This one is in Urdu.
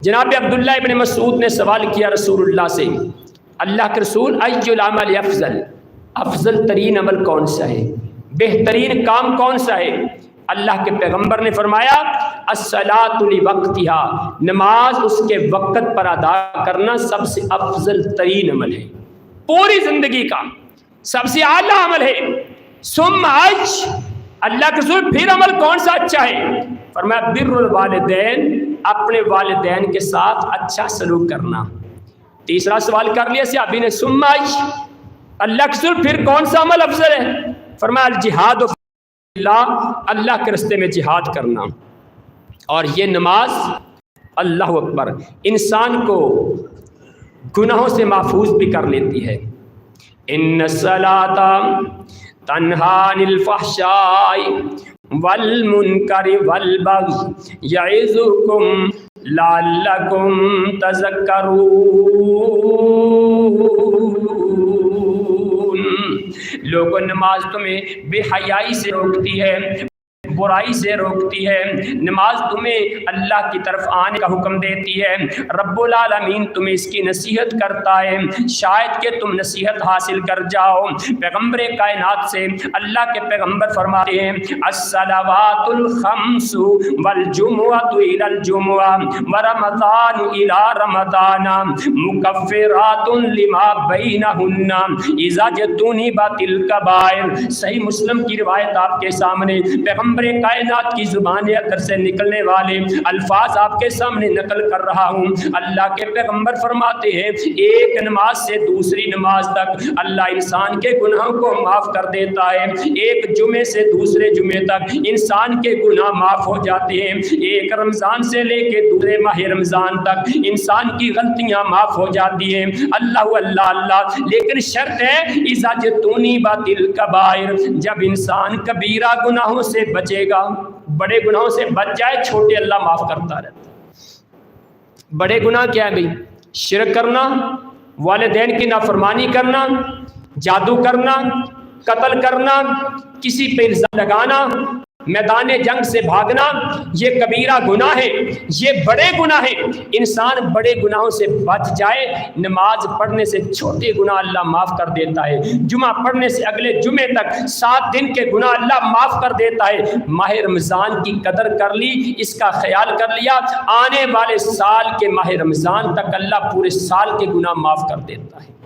جناب عبداللہ ابن مسعود نے سوال کیا رسول اللہ سے، اللہ کے رسول ای العمل افضل، افضل ترین عمل کون سا ہے، بہترین کام کون سا ہے؟ اللہ کے پیغمبر نے فرمایا الصلاۃ لوقتها، نماز اس کے وقت پر ادا کرنا سب سے افضل ترین عمل ہے، پوری زندگی کا سب سے اعلیٰ عمل ہے۔ ثم حج، اللہ کے رسول پھر عمل کون سا اچھا ہے؟ فرمایا بر الوالدین، اپنے والدین کے ساتھ اچھا سلوک کرنا۔ تیسرا سوال کر لیا صحابی نے ثم حج، اللہ کے رسول پھر کون سا عمل افضل ہے؟ فرمایا الجہاد فی اللہ، اللہ کے راستے میں جہاد کرنا۔ اور یہ نماز اللہ اکبر انسان کو گناہوں سے محفوظ بھی کر لیتی ہے۔ ان الصلاۃ تنہی عن الفحشاء والمنکر والبغی یعظکم لعلکم تذکرون۔ لوگوں، نماز تمہیں بے حیائی سے روکتی ہے، برائی سے روکتی ہے، نماز تمہیں اللہ کی طرف آنے کا حکم دیتی ہے، رب العالمین تمہیں اس کی نصیحت کرتا ہے، شاید کہ تم نصیحت حاصل کر جاؤ۔ پیغمبر کائنات سے اللہ کے پیغمبر فرماتے ہیں الصلوات الخمس والجمعۃ الی الجمعہ ورمضان الی رمضان مکفرات لما بینہن اذا اجتنبت الکبائر۔ صحیح مسلم کی روایت آپ کے سامنے، پیغمبر کائنات کی زبان اکثر سے نکلنے والے الفاظ آپ کے سامنے نقل کر رہا ہوں۔ اللہ کے پیغمبر فرماتے ہیں ایک نماز سے دوسری نماز تک اللہ انسان کے گناہوں کو معاف کر دیتا ہے، ایک جمعے سے دوسرے جمعے تک انسان کے گناہ معاف ہو جاتے ہیں، ایک رمضان سے لے کے دوسرے ماہ رمضان تک انسان کی غلطیاں معاف ہو جاتی ہیں۔ اللہ اللہ اللہ، لیکن شرط ہے اذا اجتنبت الکبائر، جب انسان کبیرہ گناہوں سے بچے گا، بڑے گناہوں سے بچ جائے، چھوٹے اللہ معاف کرتا رہتا۔ بڑے گناہ کیا ہے بھئی؟ شرک کرنا، والدین کی نافرمانی کرنا، جادو کرنا، قتل کرنا، کسی پہ الزام لگانا، میدان جنگ سے بھاگنا، یہ کبیرہ گناہ ہے، یہ بڑے گناہ ہیں۔ انسان بڑے گناہوں سے بچ جائے، نماز پڑھنے سے چھوٹے گناہ اللہ معاف کر دیتا ہے، جمعہ پڑھنے سے اگلے جمعے تک 7 دن کے گناہ اللہ معاف کر دیتا ہے۔ ماہ رمضان کی قدر کر لی، اس کا خیال کر لیا، آنے والے سال کے ماہ رمضان تک اللہ پورے سال کے گناہ معاف کر دیتا ہے۔